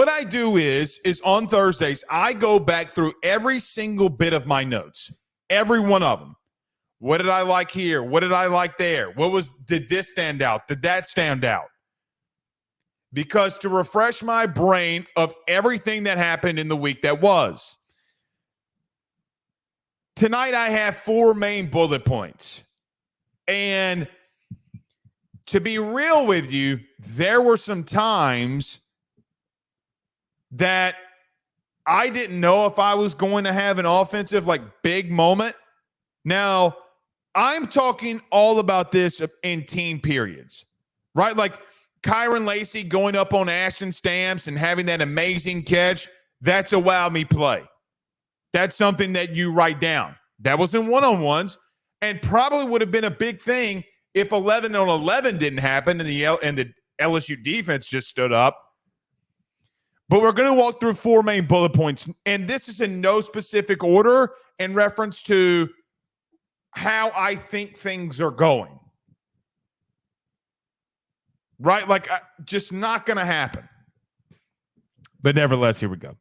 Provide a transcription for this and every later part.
what I do is on Thursdays, I go back through every single bit of my notes, every one of them. What did I like here? What did I like there? Did this stand out? Did that stand out? Because to refresh my brain of everything that happened in the week that was. Tonight, I have 4 main bullet points. And to be real with you, there were some times that I didn't know if I was going to have an offensive, big moment. Now, I'm talking all about this in team periods, right? Like Kyron Lacey going up on Ashton Stamps and having that amazing catch. That's a wow me play. That's something that you write down. That was in one-on-ones and probably would have been a big thing if 11-on-11 didn't happen and the LSU defense just stood up. But we're going to walk through 4 main bullet points, and this is in no specific order in reference to how I think things are going. Right? Just not going to happen. But nevertheless, here we go.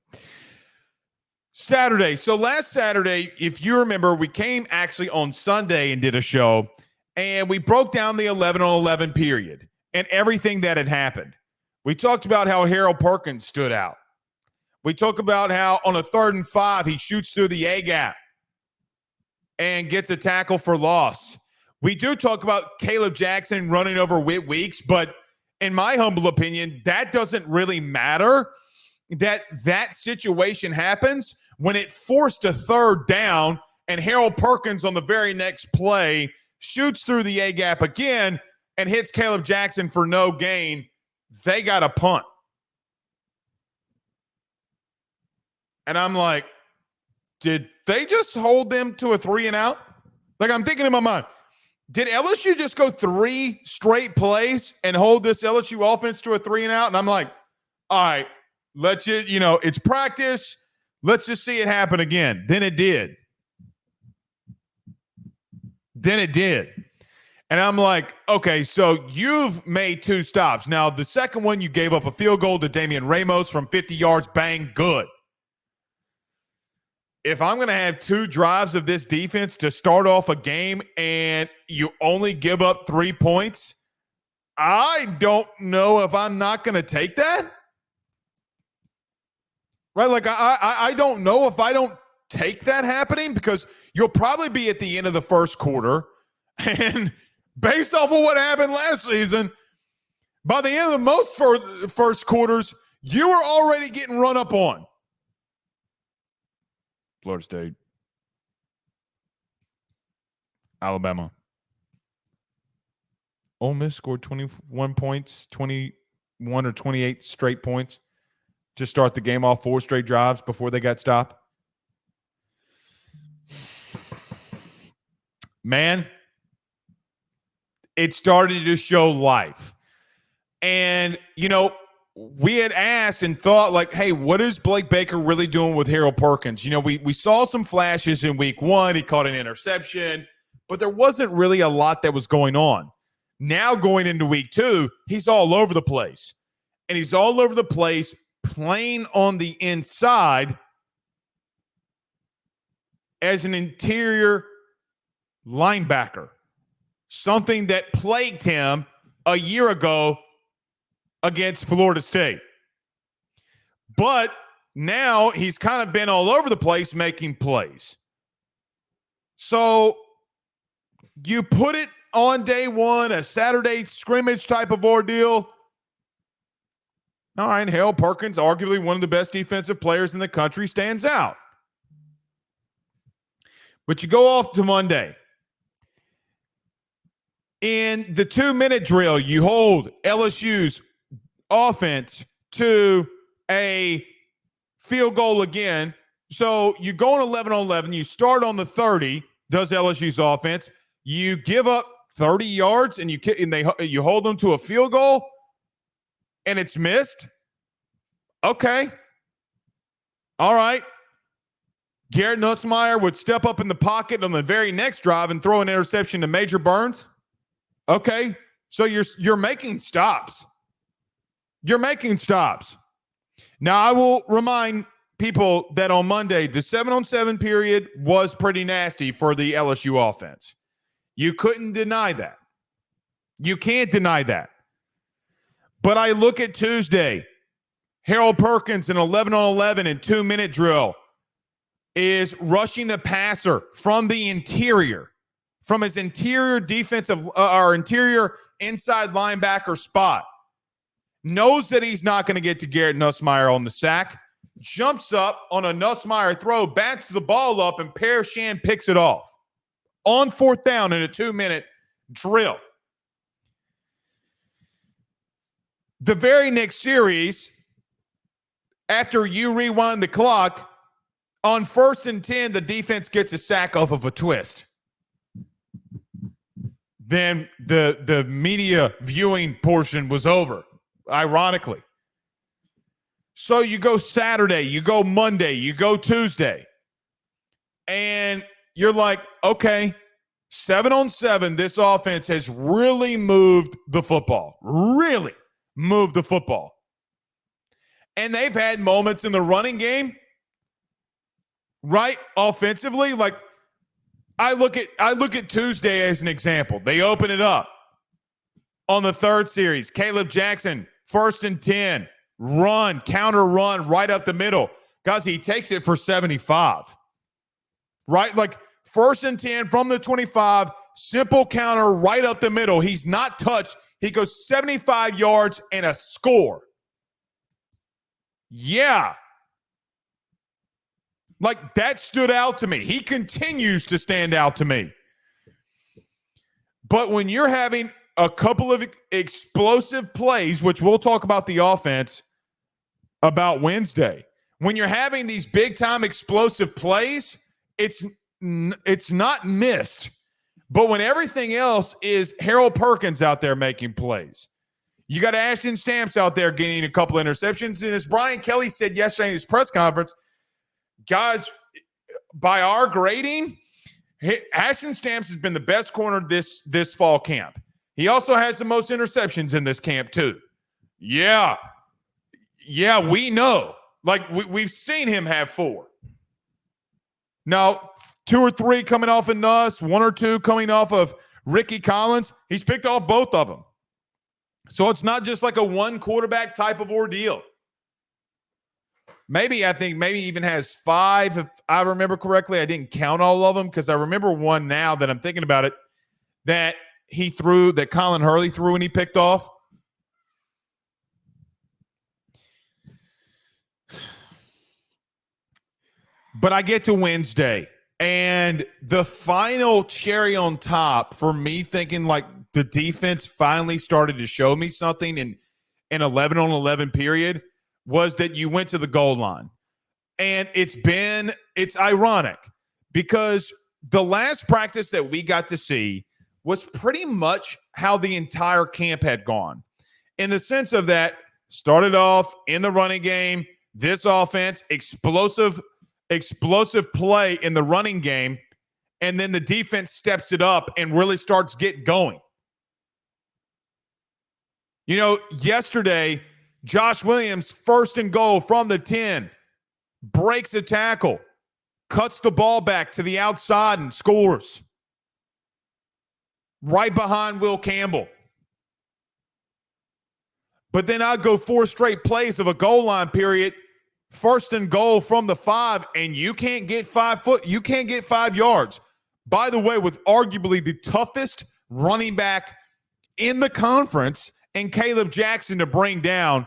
Saturday. So last Saturday, if you remember, we came actually on Sunday and did a show, and we broke down the 11-on-11 period and everything that had happened. We talked about how Harold Perkins stood out. We talked about how on a 3rd and 5, he shoots through the A-gap and gets a tackle for loss. We do talk about Caleb Jackson running over Whit Weeks, but in my humble opinion, that doesn't really matter. That situation happens when it forced a 3rd down and Harold Perkins on the very next play shoots through the A-gap again and hits Caleb Jackson for no gain. They got a punt. And I'm like, did they just hold them to a 3 and out? I'm thinking in my mind, did LSU just go 3 straight plays and hold this LSU offense to a 3 and out? And I'm like, all right, it's practice. Let's just see it happen again. Then it did. And I'm like, okay, so you've made 2 stops. Now, the second one, you gave up a field goal to Damian Ramos from 50 yards. Bang, good. If I'm going to have 2 drives of this defense to start off a game and you only give up 3 points, I don't know if I'm not going to take that. Right? I don't know if I don't take that happening because you'll probably be at the end of the first quarter. And based off of what happened last season, by the end of the most first quarters, you were already getting run up on. Florida State, Alabama. Ole Miss scored 21 points, 21 or 28 straight points to start the game off, 4 straight drives before they got stopped. Man, it started to show life. And, we had asked and thought, hey, what is Blake Baker really doing with Harold Perkins? We saw some flashes in week 1. He caught an interception, but there wasn't really a lot that was going on. Now going into week 2, he's all over the place. And he's all over the place playing on the inside as an interior linebacker, something that plagued him a year ago against Florida State. But now he's kind of been all over the place making plays. So you put it on day 1, a Saturday scrimmage type of ordeal. All right, Harold Perkins, arguably one of the best defensive players in the country, stands out. But you go off to Monday. In the 2-minute drill, you hold LSU's offense to a field goal again. So you go on 11-on-11. You start on the 30, does LSU's offense. You give up 30 yards, and you hold them to a field goal, and it's missed. Okay. All right. Garrett Nussmeier would step up in the pocket on the very next drive and throw an interception to Major Burns. Okay. So you're making stops. You're making stops. Now, I will remind people that on Monday, the 7-on-7 period was pretty nasty for the LSU offense. You couldn't deny that. You can't deny that. But I look at Tuesday, Harold Perkins, an 11-on-11 and 2-minute drill, is rushing the passer from the interior, from his interior defensive or interior inside linebacker spot. Knows that he's not going to get to Garrett Nussmeier on the sack, jumps up on a Nussmeier throw, bats the ball up, and Parashand picks it off on 4th down in a 2-minute drill. The very next series, after you rewind the clock, on 1st and 10, the defense gets a sack off of a twist. Then the media viewing portion was over, ironically. So you go Saturday, you go Monday, you go Tuesday, and you're like, okay, 7-on-7, this offense has really moved the football. Really moved the football. And they've had moments in the running game, right, offensively. Like, I look at Tuesday as an example. They open it up on the 3rd series. Caleb Jackson, 1st and 10, run, counter run right up the middle. Guys, he takes it for 75. Right? Like, 1st and 10 from the 25, simple counter right up the middle. He's not touched. He goes 75 yards and a score. Yeah. Like, that stood out to me. He continues to stand out to me. But when you're having a couple of explosive plays, which we'll talk about the offense about Wednesday, when you're having these big-time explosive plays, it's not missed. But when everything else is Harold Perkins out there making plays, you got Ashton Stamps out there getting a couple interceptions. And as Brian Kelly said yesterday in his press conference, guys, by our grading, Ashton Stamps has been the best corner this fall camp. He also has the most interceptions in this camp too. Yeah, we know. Like, we've seen him have 4. Now, 2 or 3 coming off of Nuss, 1 or 2 coming off of Ricky Collins. He's picked off both of them. So it's not just like a one quarterback type of ordeal. Maybe even has 5, if I remember correctly. I didn't count all of them because I remember one now that I'm thinking about it that he threw, that Colin Hurley threw and he picked off. But I get to Wednesday, and the final cherry on top for me thinking like the defense finally started to show me something in 11-on-11 period was that you went to the goal line. And it's ironic because the last practice that we got to see was pretty much how the entire camp had gone, in the sense of that started off in the running game, this offense, explosive play in the running game, and then the defense steps it up and really starts getting going. You know, yesterday, Josh Williams, 1st and goal from the 10, breaks a tackle, cuts the ball back to the outside and scores. Right behind Will Campbell. But then I go 4 straight plays of a goal line period, 1st and goal from the 5, and you can't get 5 yards. By the way, with arguably the toughest running back in the conference and Caleb Jackson to bring down,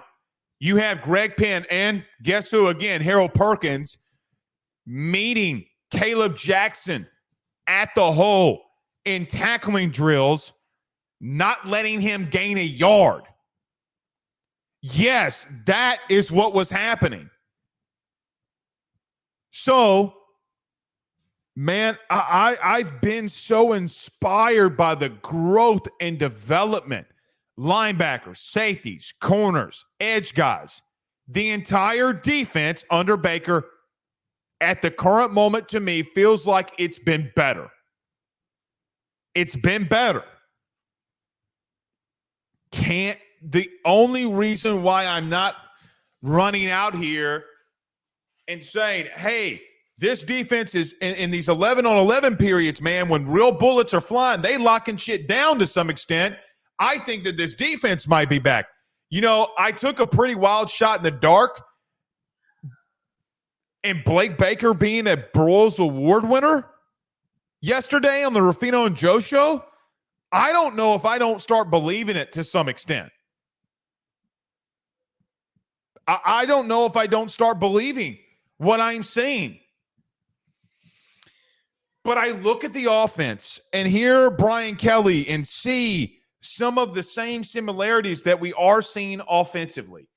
you have Greg Penn and guess who again? Harold Perkins meeting Caleb Jackson at the hole in tackling drills, not letting him gain a yard. Yes, that is what was happening. So, man, I've been so inspired by the growth and development. Linebackers, safeties, corners, edge guys. The entire defense under Baker at the current moment to me feels like it's been better. It's been better. The only reason why I'm not running out here and saying, hey, this defense is in these 11-on-11 periods, man, when real bullets are flying, they locking shit down to some extent. I think that this defense might be back. You know, I took a pretty wild shot in the dark, and Blake Baker being a Broyles Award winner yesterday on the Ruffino and Joe show, I don't know if I don't start believing it to some extent. I don't know if I don't start believing what I'm seeing. But I look at the offense and hear Brian Kelly and see some of the same similarities that we are seeing offensively.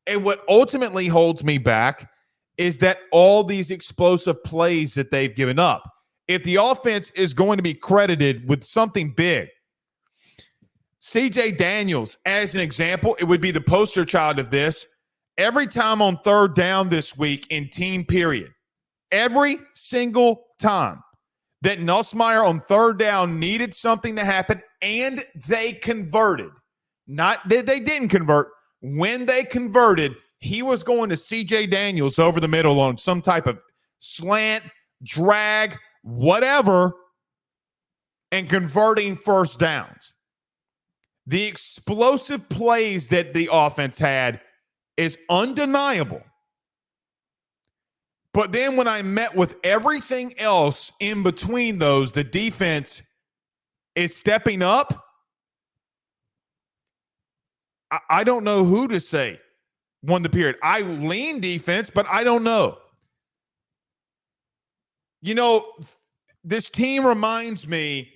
And what ultimately holds me back is that all these explosive plays that they've given up. If the offense is going to be credited with something big, CJ Daniels, as an example, it would be the poster child of this. Every time on third down this week in team period, every single time that Nussmeier on third down needed something to happen and they converted, not that they didn't convert, when they converted, he was going to CJ Daniels over the middle on some type of slant, drag, whatever, and converting first downs. The explosive plays that the offense had is undeniable. But then when I met with everything else in between those, the defense is stepping up. I don't know who to say won the period. I lean defense, but I don't know. You know, this team reminds me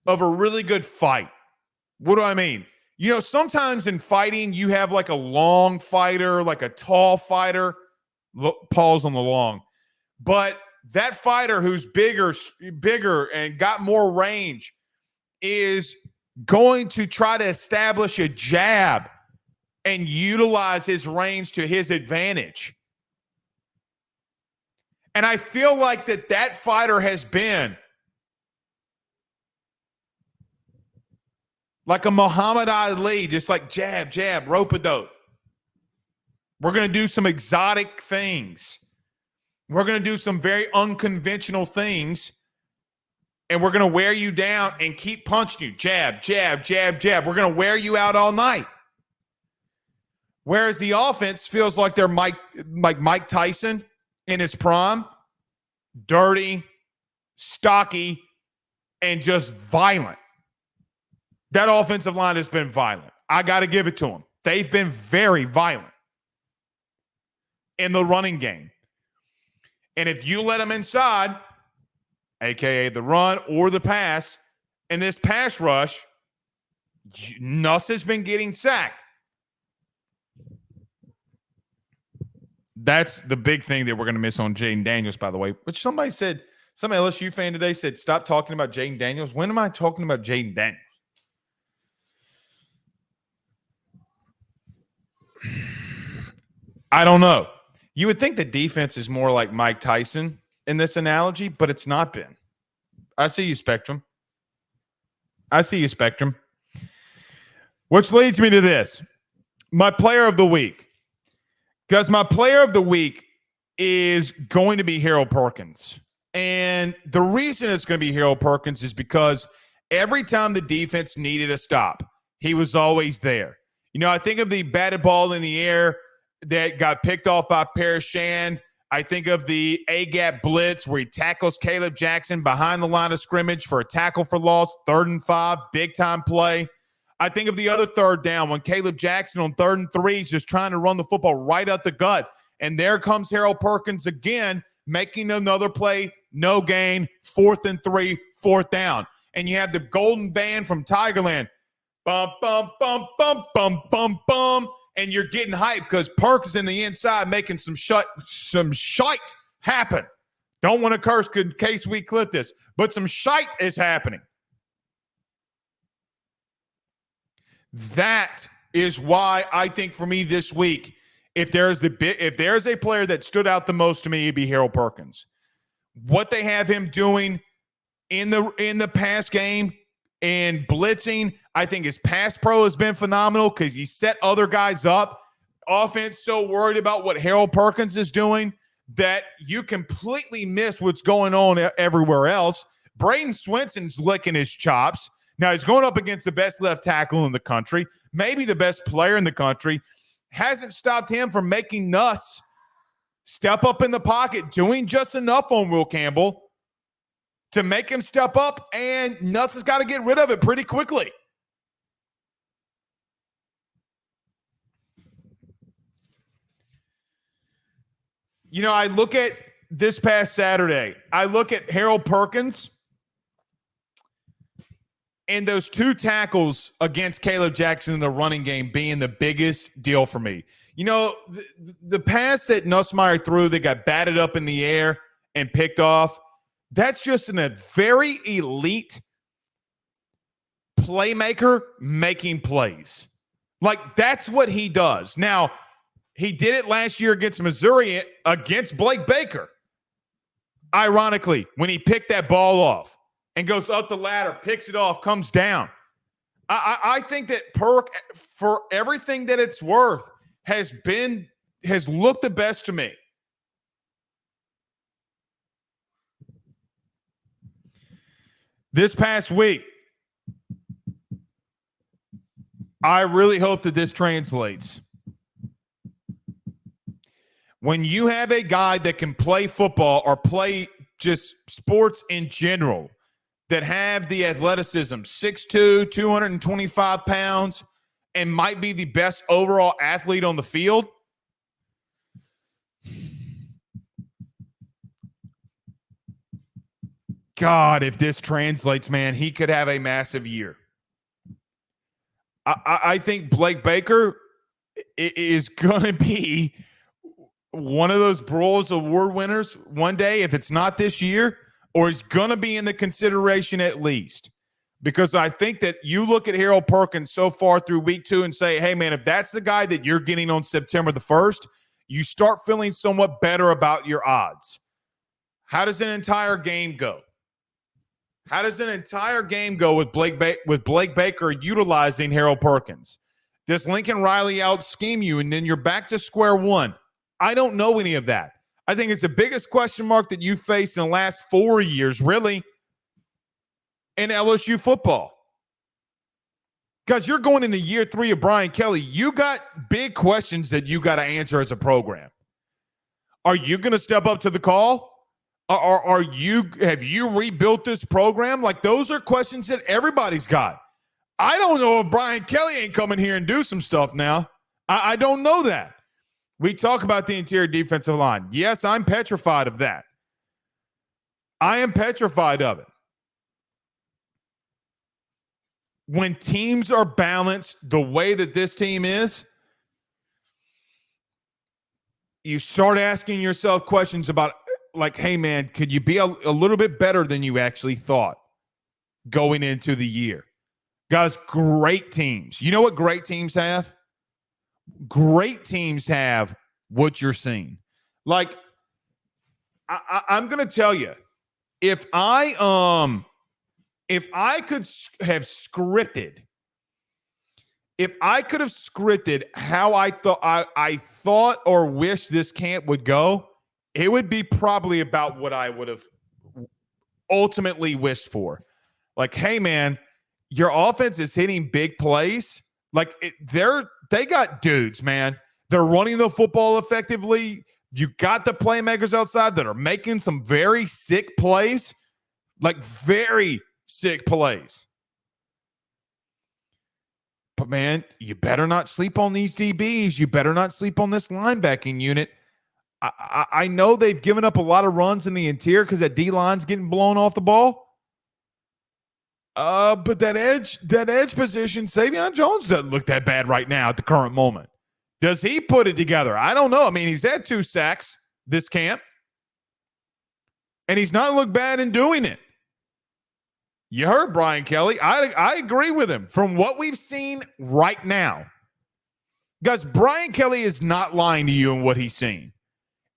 of a really good fight. What do I mean? You know, sometimes in fighting, you have like a long fighter, like a tall fighter. Pause on the long. But that fighter who's bigger and got more range is going to try to establish a jab and utilize his range to his advantage. And I feel like that fighter has been like a Muhammad Ali, just like jab, jab, rope-a-dope. We're going to do some exotic things. We're going to do some very unconventional things. And we're going to wear you down and keep punching you. Jab, jab, jab, jab. We're going to wear you out all night. Whereas the offense feels like they're Mike Tyson in his prime. Dirty, stocky, and just violent. That offensive line has been violent. I got to give it to them. They've been very violent in the running game. And if you let them inside, a.k.a. the run or the pass, in this pass rush, Nuss has been getting sacked. That's the big thing that we're going to miss on Jaden Daniels, by the way, which somebody said, some LSU fan today said, stop talking about Jaden Daniels. When am I talking about Jaden Daniels? I don't know. You would think the defense is more like Mike Tyson in this analogy, but it's not been. I see you, Spectrum. Which leads me to this. My player of the week. Because my player of the week is going to be Harold Perkins. And the reason it's going to be Harold Perkins is because every time the defense needed a stop, he was always there. You know, I think of the batted ball in the air that got picked off by Paris Shand. I think of the A-gap blitz where he tackles Caleb Jackson behind the line of scrimmage for a tackle for loss, 3rd and 5, big-time play. I think of the other third down when Caleb Jackson on 3rd and 3 is just trying to run the football right out the gut. And there comes Harold Perkins again, making another play, no gain, 4th and 3, 4th down. And you have the golden band from Tigerland. Bum, bum, bum, bum, bum, bum, bum. And you're getting hyped because Perk is in the inside making some shite happen. Don't want to curse in case we clip this, but some shite is happening. That is why I think for me this week, if there's a player that stood out the most to me, it'd be Harold Perkins. What they have him doing in the pass game and blitzing, I think his pass pro has been phenomenal because he set other guys up. offense so worried about what Harold Perkins is doing that you completely miss what's going on everywhere else. Braden Swenson's licking his chops. Now he's going up against the best left tackle in the country, maybe the best player in the country. Hasn't stopped him from making Nuss step up in the pocket, doing just enough on Will Campbell to make him step up, and Nuss has got to get rid of it pretty quickly. You know, I look at this past Saturday, I look at Harold Perkins and those two tackles against Caleb Jackson in the running game being the biggest deal for me. You know, the pass that Nussmeier threw that got batted up in the air and picked off, that's just a very elite playmaker making plays. Like, that's what he does. Now, he did it last year against Missouri against Blake Baker. Ironically, when he picked that ball off and goes up the ladder, picks it off, comes down. I think that Perk, for everything that it's worth, has looked the best to me. This past week, I really hope that this translates. When you have a guy that can play football or play just sports in general, that have the athleticism, 6'2", 225 pounds, and might be the best overall athlete on the field, God, if this translates, man, he could have a massive year. I think Blake Baker is going to be one of those Broyles Award winners one day, if it's not this year, or he's going to be in the consideration at least. Because I think that you look at Harold Perkins so far through week 2 and say, hey, man, if that's the guy that you're getting on September the 1st, you start feeling somewhat better about your odds. How does an entire game go? How does an entire game go with Blake Baker utilizing Harold Perkins? Does Lincoln Riley out-scheme you and then you're back to square one? I don't know any of that. I think it's the biggest question mark that you face in the last 4 years, really, in LSU football. Because you're going into year 3 of Brian Kelly. You got big questions that you got to answer as a program. Are you going to step up to the call? Or have you rebuilt this program? Like, those are questions that everybody's got. I don't know if Brian Kelly ain't coming here and do some stuff now. I don't know that. We talk about the interior defensive line. Yes, I'm petrified of that. I am petrified of it. When teams are balanced the way that this team is, you start asking yourself questions about, like, hey, man, could you be a little bit better than you actually thought going into the year? Guys, great teams. You know what great teams have? Great teams have what you're seeing. Like, I'm going to tell you, if I could have scripted, how I thought or wished this camp would go, it would be probably about what I would have ultimately wished for. Like, hey, man, your offense is hitting big plays. Like, they got dudes, man. They're running the football effectively. You got the playmakers outside that are making some very sick plays, like very sick plays. But, man, you better not sleep on these DBs. You better not sleep on this linebacking unit. I know they've given up a lot of runs in the interior because that D-line's getting blown off the ball. But that edge position, Savion Jones doesn't look that bad right now at the current moment. Does he put it together? I don't know. I mean, he's had 2 sacks this camp, and he's not looked bad in doing it. You heard Brian Kelly. I agree with him from what we've seen right now. Guys, Brian Kelly is not lying to you in what he's saying.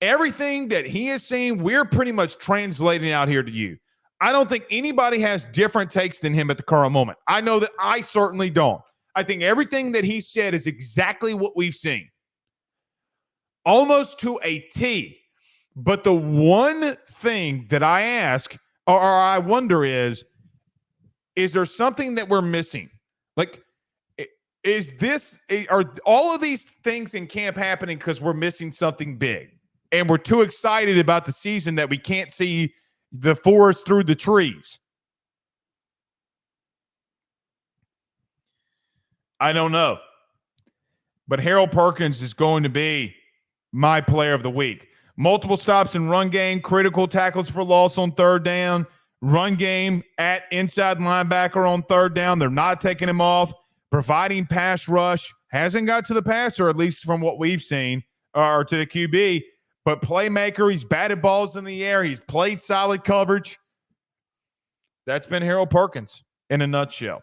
Everything that he is saying, we're pretty much translating out here to you. I don't think anybody has different takes than him at the current moment. I know that I certainly don't. I think everything that he said is exactly what we've seen. almost to a T. But the one thing that I ask or I wonder is there something that we're missing? Like, are all of these things in camp happening because we're missing something big and we're too excited about the season that we can't see the forest through the trees? I don't know. But Harold Perkins is going to be my player of the week. Multiple stops in run game, critical tackles for loss on third down, run game at inside linebacker on third down. They're not taking him off. Providing pass rush. Hasn't got to the passer, at least from what we've seen, or to the QB. But playmaker, he's batted balls in the air. He's played solid coverage. That's been Harold Perkins in a nutshell.